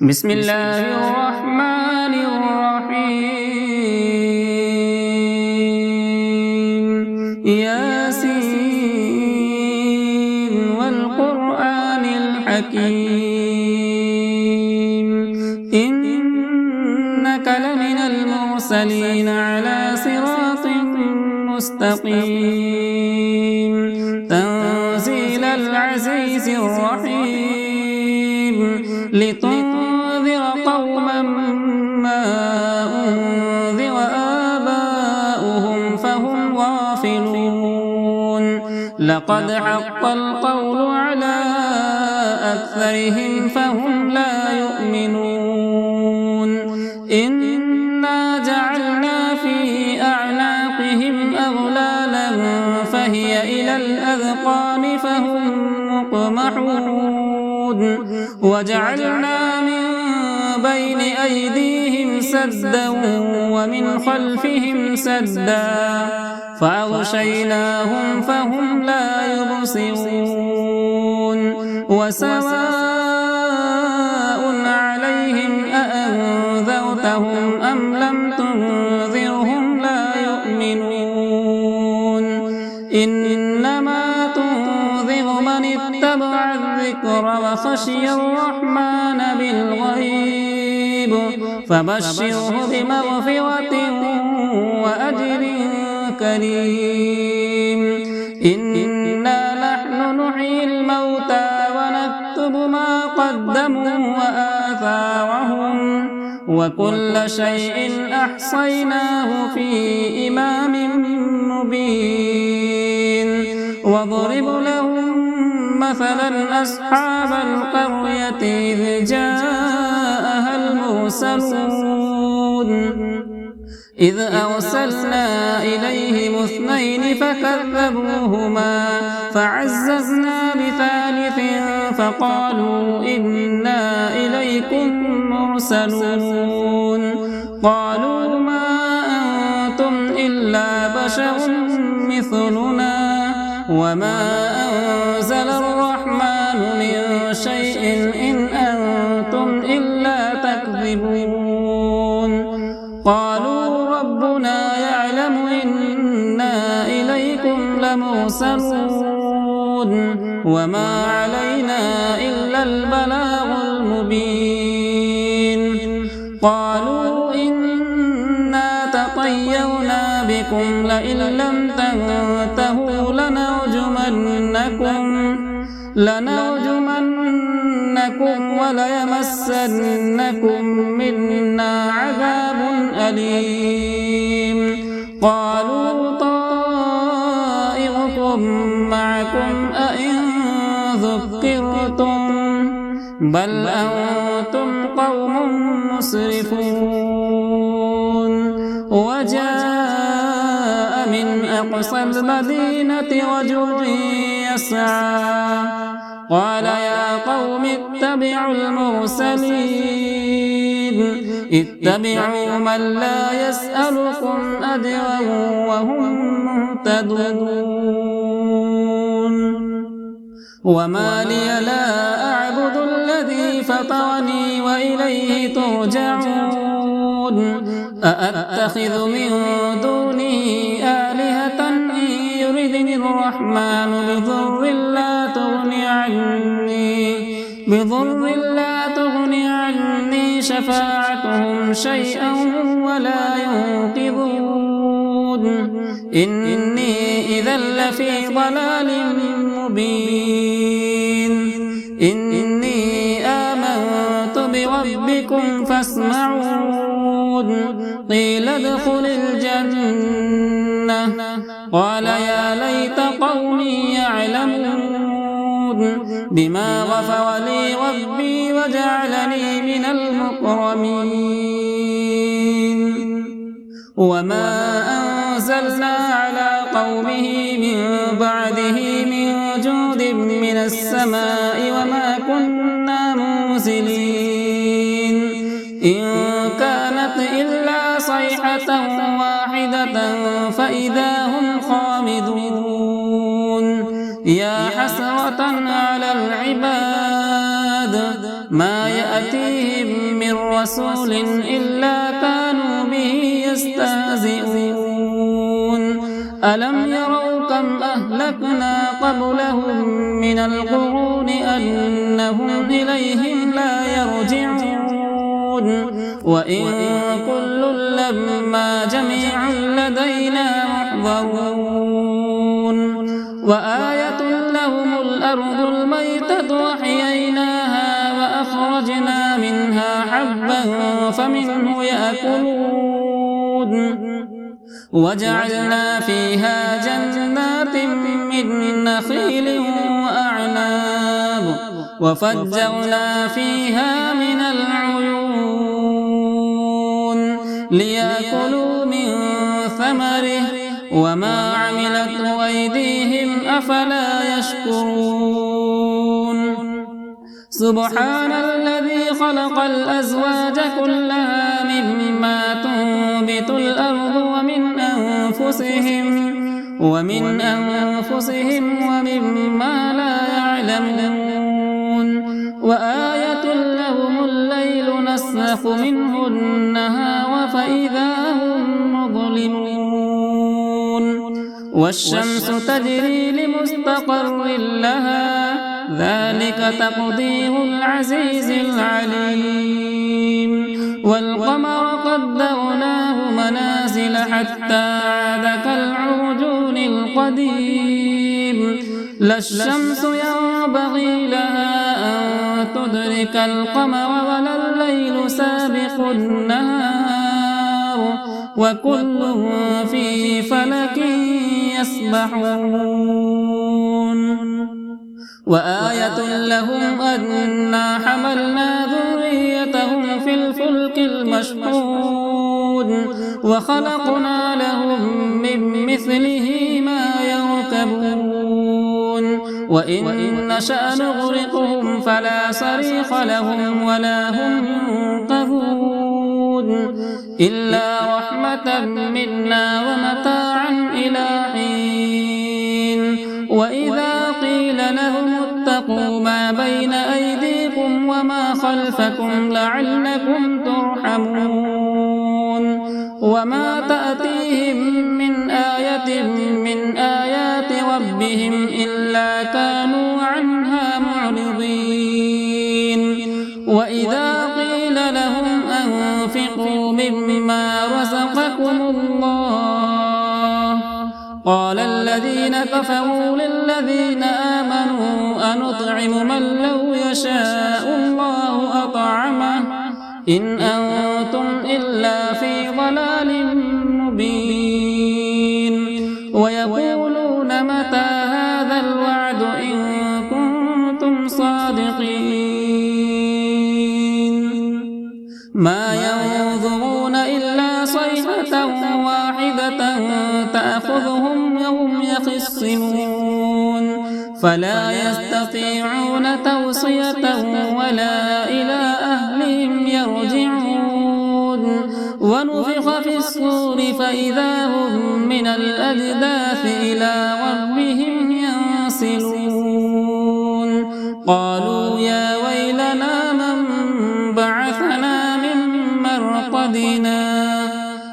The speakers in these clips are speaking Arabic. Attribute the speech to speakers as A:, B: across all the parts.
A: بسم الله الرحمن الرحيم ياسين والقرآن الحكيم إنك لمن المرسلين على صراط مستقيم تنزيل العزيز الرحيم لتنذر قوما ما أنذر آباؤهم فهم غافلون لقد حق القول على أكثرهم فهم لا يؤمنون إنا جعلنا في أعناقهم أغلالا فهي إلى الأذقان فهم مقمحون وجعلنا من بين أيديهم سدا ومن خلفهم سدا فأغشيناهم فهم لا يبصرون وسواء عليهم أأنذرتهم أم لم تنذرهم لا يؤمنون إنما تنذر من اتبع الذكر وخشي الرحمن بالغيب فبشره بمغفرة وأجر كريم إنا نحن نحيي الموتى ونكتب ما قدموا وآثارهم وكل شيء أحصيناه في إمام مبين واضرب لهم مثلا أصحاب القرية إذ جاءها المرسلون إذ أرسلنا إليهم اثنين فكذبوهما فعززنا بثالث فقالوا إنا إليكم مرسلون قالوا ما أنتم إلا بشر مثلنا وما أنزل الرحمن من شيء إن أنتم إلا تكذبون قالوا ربنا يعلم إنا إليكم لمرسلون وما علينا إلا البلاغ المبين قالوا إنا تطيرنا بكم لئن لم تنتهوا لنرجمنكم وليمسنكم منا عذاب أليم قالوا طائركم معكم أئن ذكرتم بل أنتم قوم مسرفون وجاء من أقصى المدينة رجل يسعى قال يا قوم اتبعوا المرسلين اتبعوا من لا يسألكم أجرا وهم مهتدون وما لي لا أعبد الذي فطرني وإليه ترجعون أأتخذ من دونه آلهة إن يردني الرحمن بضر لا تغني عني شفاعتهم شيئا ولا ينقذون إني إذا لفي ضلال مبين إني آمنت بربكم فاسمعون قيل ادخل الجنة قال يا ليت قومي يعلمون بما غفر لي ربي وجعلني من المكرمين وما أنزلنا على قومه من بعده من جود من السماء وما كنا منزلين إن كانت إلا صيحة واحدة فإذا هم خامدون يا حسرة على العباد ما يأتيهم من رسول إلا كانوا به يستهزئون ألم يروا كم أهلكنا قبلهم من القرون أنهم إليهم لا يرجعون وإن كل لما جميع لدينا محضرون وآية لهم الأرض الميتة وأحييناها وأخرجنا منها حبا فمنه يأكلون وجعلنا فيها جنات من نخيل وأعناب وفجرنا فيها من العيون ليأكلوا من ثمره وما عملته أيديهم أفلا يشكرون سبحان الذي خلق الأزواج كلها مما تنبت الأرض ومن أنفسهم ومما لا يعلمون وآية لهم الليل نسلخ منه النهار فإذا هم مظلمون والشمس تجري لمستقر لها ذلك تقدير العزيز العليم والقمر قدرناه منازل حتى عاد كالعرجون القديم لا الشمس ينبغي لها أن تدرك القمر ولا الليل سابق النهار وكل في فلك يسبحون وآية لهم أنا حملنا ذريتهم في الفلك المشحون وخلقنا لهم من مثله ما يركبون وإن نشأ نغرقهم فلا صريخ لهم ولا هم ينقذون إلا رحمة منا ومتاعا إلى حين وإذا قيل لهم اتقوا ما بين أيديكم وما خلفكم لعلكم ترحمون وما تأتيهم من آية من آيات ربهم إلا كانوا عنها معرضين وإذا قيل لهم أنفقوا مما رزقكم الله قال الذين كفروا للذين آمنوا أنطعم من لو يشاء الله أطعمه إن أنتم إلا في ضلال مبين ويقولون متى هذا الوعد إن كنتم صادقين ما ينظرون إلا صيحة واحدة تأخذهم وهم يخصمون فلا يستطيعون توصية ولا إلى أهلهم يرجعون ونفخ في الصور فإذا هم من الأجداث إلى ربهم ينسلون قالوا يا ويلنا من بعثنا من مرقدنا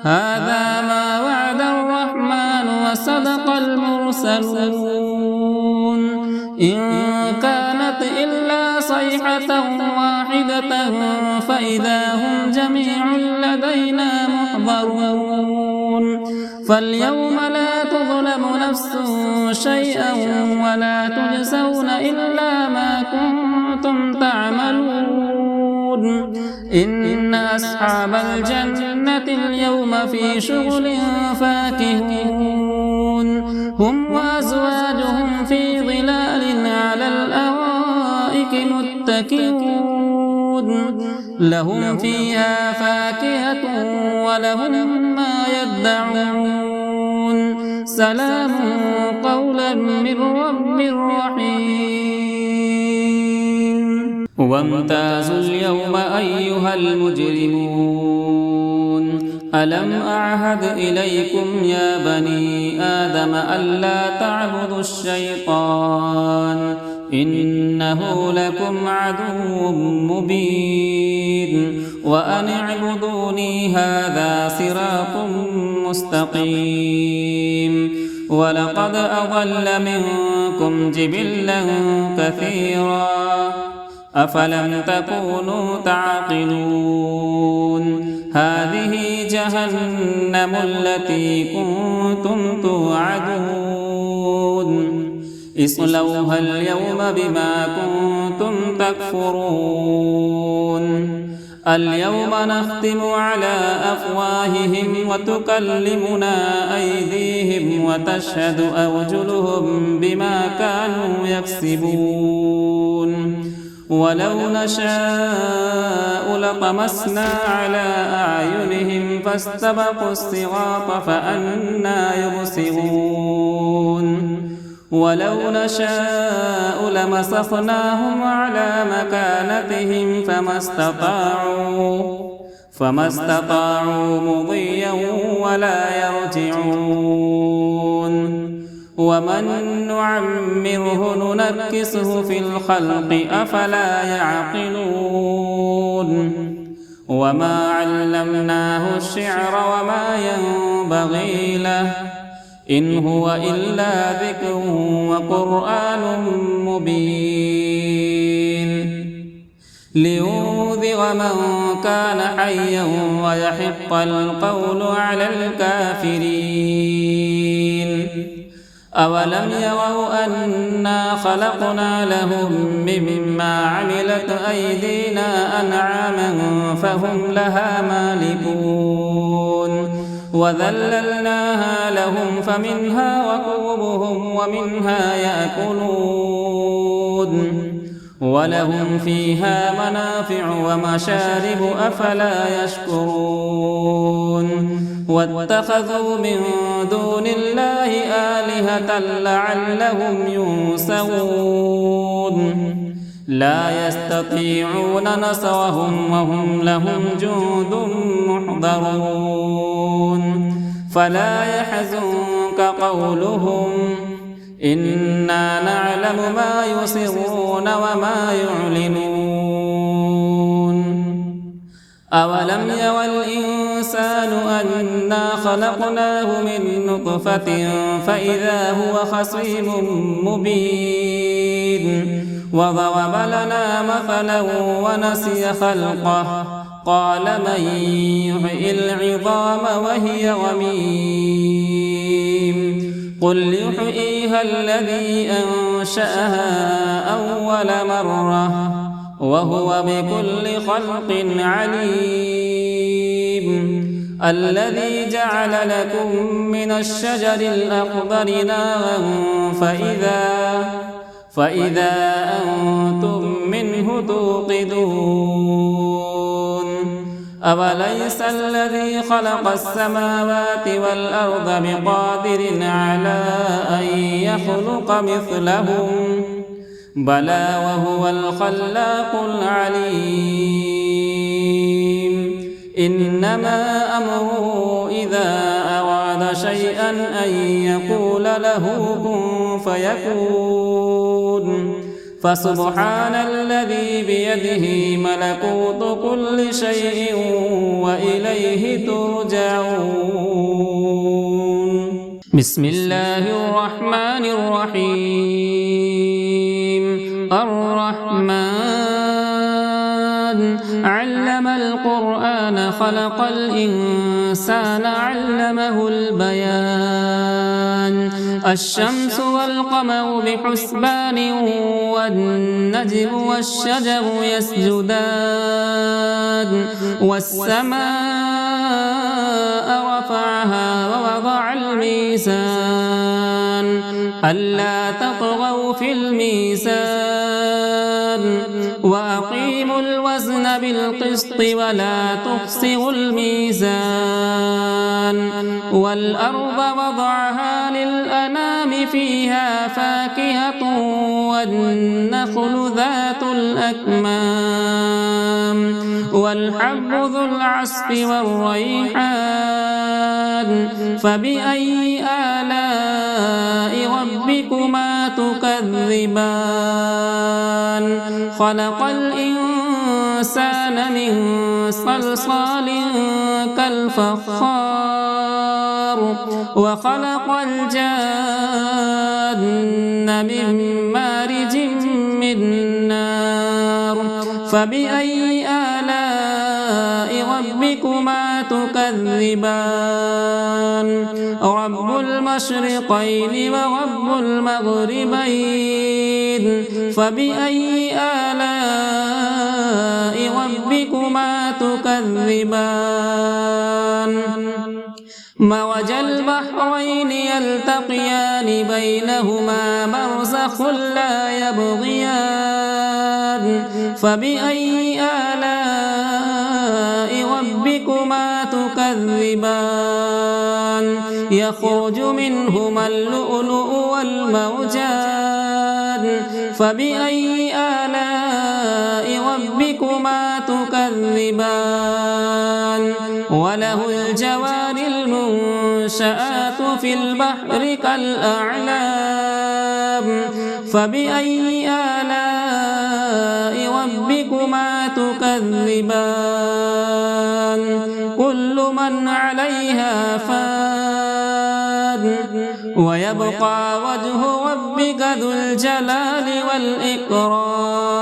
A: هذا ما وعد الرحمن وصدق المرسلون إن كانت إلا صيحة واحدة فإذا هم جميع لدينا محضرون فاليوم لا تظلم نفس شيئا ولا تجزون إلا ما كنتم تعملون إن أصحاب الجنة اليوم في شغل فاكهون هم وأزواجهم في ظلال على الأرائك متكئون لهم فيها فاكهة ولهم ما يدعون سلام قولا من رب رحيم وامتازوا اليوم أيها المجرمون ألم أعهد إليكم يا بني آدم ألا تعبدوا الشيطان إنه لكم عدو مبين وأن اعبدوني هذا صراط مستقيم ولقد أضل منكم جبلا كثيرا أفلم تكونوا تعقلون هذه جهنم التي كنتم توعدون اصلوها اليوم بما كنتم تكفرون اليوم نختم على أفواههم وتكلمنا أيديهم وتشهد أرجلهم بما كانوا يكسبون ولو نشاء لطمسنا على أعينهم فاستبقوا الصراط فأنى يبصرون ولو نشاء لمسخناهم على مكانتهم فما استطاعوا مضيا ولا يرجعون ومن نعمره ننكسه في الخلق أفلا يعقلون وما علمناه الشعر وما ينبغي له إن هو إلا ذكر وقرآن مبين لينذر من كان حيا ويحق القول على الكافرين أولم يروا أنا خلقنا لهم مما عملت أيدينا أنعاما فهم لها مالكون وذللناها لهم فمنها ركوبهم ومنها يأكلون ولهم فيها منافع ومشارب أفلا يشكرون واتخذوا من دون الله آلهة لعلهم ينصرون لا يستطيعون نصرهم وهم لهم جند محضرون فلا يحزنك قولهم إنا نعلم ما يسرون وما يعلنون أولم ير الإنسان أنا خلقناه من نطفة فإذا هو خصيم مبين وضرب لنا مثلا ونسي خلقه قال من يحيي العظام وهي رميم قل يحييها الذي أنشأها أول مرة وهو بكل خلق عليم الذي جعل لكم من الشجر الأخضر نارا فإذا أنتم منه توقدون أوليس الذي خلق السماوات والأرض بقادر على أن يخلق مثلهم بلى وهو الخلاق العليم إنما أمره إذا أراد شيئا أن يقول له كن فيكون فسبحان الذي بيده ملكوت كل شيء وإليه ترجعون بسم الله الرحمن الرحيم الرحمن علم القرآن خلق الإنسان علمه البيان الشمس والقمر بحسبان والنجم والشجر يسجدان والسماء رفعها ووضع الميزان ألا تطغوا في الميزان وأقيموا الوزن بالقسط ولا تخسروا الميزان والأرض وضعها للأنام فيها فاكهة والنخل ذات الأكمام والحب ذو العصف والريحان فبأي آلاء ربكما تكذبان خلق الإنسان من صلصال كالفخار وخلق الجان من مارج من نار فبأي آلاء ربكما تكذبان رب المشرقين ورب المغربين فبأي آلاء ربكما تكذبان مرج البحرين يلتقيان بينهما برزخ لا يبغيان فبأي آلاء ربكما تكذبان يخرج منهما اللؤلؤ والمرجان فبأي آلاء ربكما تكذبان وله الجوار المنشآت في البحر كالأعلام فبأي آلاء ربكما تكذبان كل من عليها فان ويبقى وجه ربك ذو الجلال والإكرام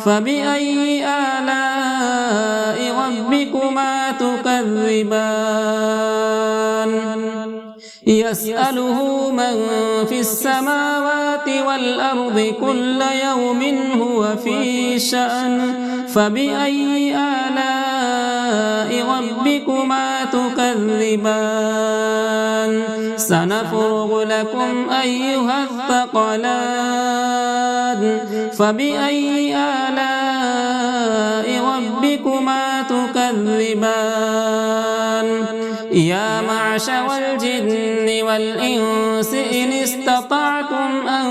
A: فبأي آلاء ربكما تكذبان يسأله من في السماوات والأرض كل يوم هو في شأن فبأي آلاء ربكما تكذبان سنفرغ لكم أيها الثقلان فبأي آلاء ربكما تكذبان يا معشر الجن والإنس إن استطعتم أن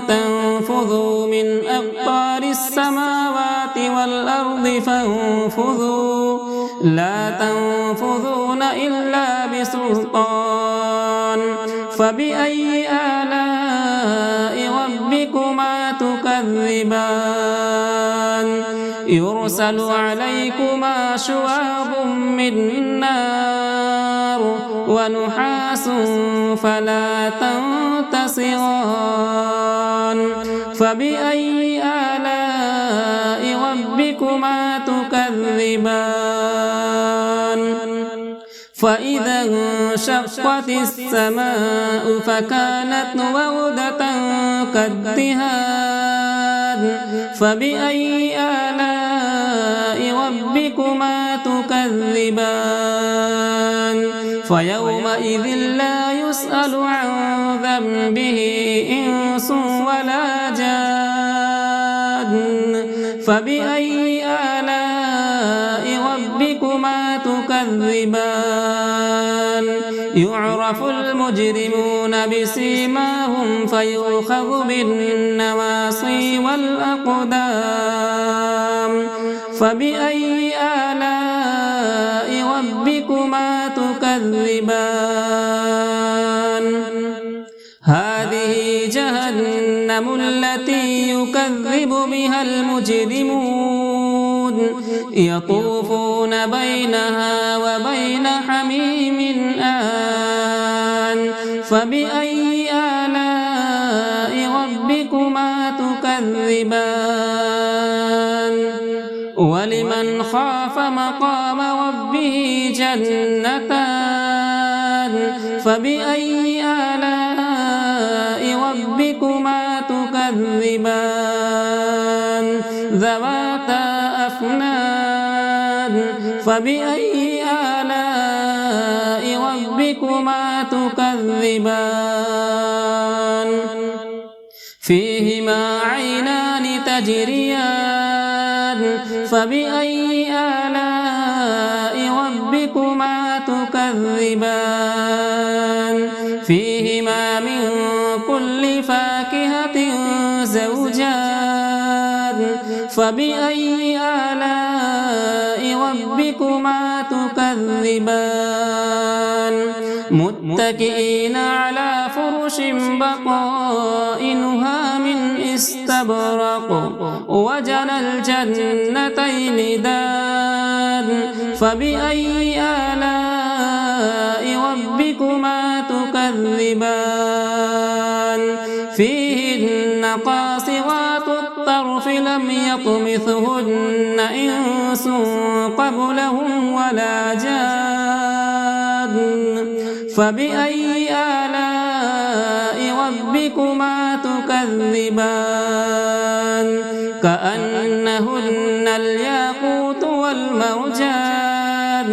A: تنفذوا من أقطار السماوات والأرض فانفذوا لا تنفذون إلا بسلطان فبأي آلاء ربكما تكذبان يرسل عليكما شواظ من نار ونحاس فلا تنتصران فبأي آلاء ربكما تكذبان فإذا انشقت السماء فكانت وردة كالدهان فبأي آلاء ربكما تكذبان فيومئذ لا يسأل عن ذنبه إنس ولا جان فبأي آلاء ربكما تكذبان يعرف المجرمون بسيماهم فيؤخذ بالنواصي والأقدام فبأي آلاء ربكما تكذبان هذه جهنم التي يكذب بها المجرمون يطوفون بينها وبين حميم آن فبأي آلاء ربكما تكذبان ولمن خاف مقام ربه جنتان فبأي آلاء ربكما تكذبان ذواتا أفنان فبأي آلاء ربكما تكذبان فيهما عينان تجريان فبأي آلاء ربكما تكذبان فيهما من كل فاكهة زوجان فبأي آلاء ربكما تكذبان متكئين على فرش بطائنها من استبرق وجنى الجنتين دان فبأي آلاء ربكما تكذبان فيهن قاصرات الطرف لم يطمثهن إنس قبلهم ولا جان فبأي آلاء ربكما تكذبان كأنهن الياقوت والمرجان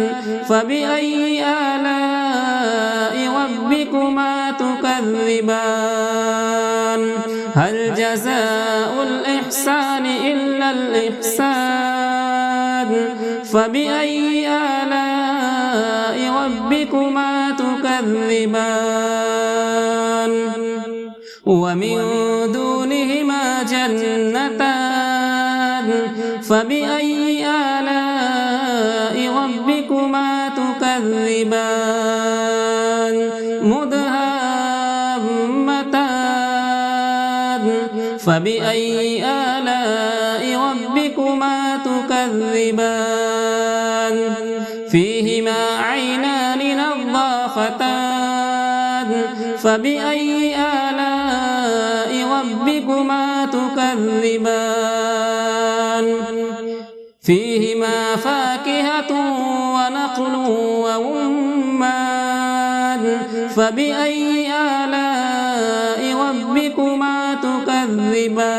A: فبأي آلاء ربكما تكذبان هل جزاء الإحسان إلا الإحسان فبأي آلاء ربكما تكذبان ومن دونهما جنتان فبأي آلاء ربكما تكذبان مدهامتان فبأي آلاء ربكما تكذبان فيهما عينان نضاختان فبأي آلاء ربكما تكذبان فيهما فاكهة ونخل ورمان فبأي آلاء ربكما تكذبان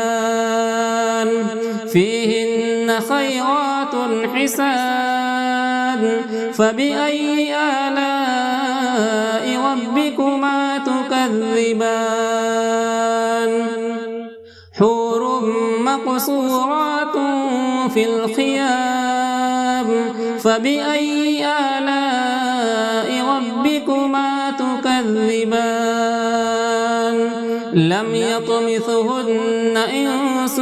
A: فيهن خيرات حسان فبأي آلاء ربكما تكذبان حور مقصورات في الخيام فبأي آلاء ربكما تكذبان لم يطمثهن إنس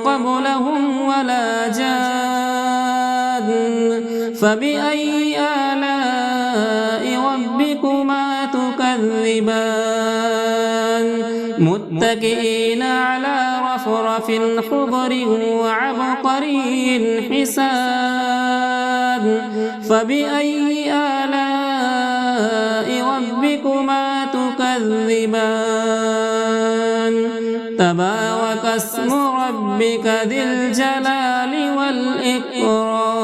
A: قبلهم ولا جان فبأي آلاء ربكما تكذبان متكئين على رفرف خضر وعبقري حسان فبأي آلاء ربكما تكذبان تبارك اسم ربك ذي الجلال والإكرام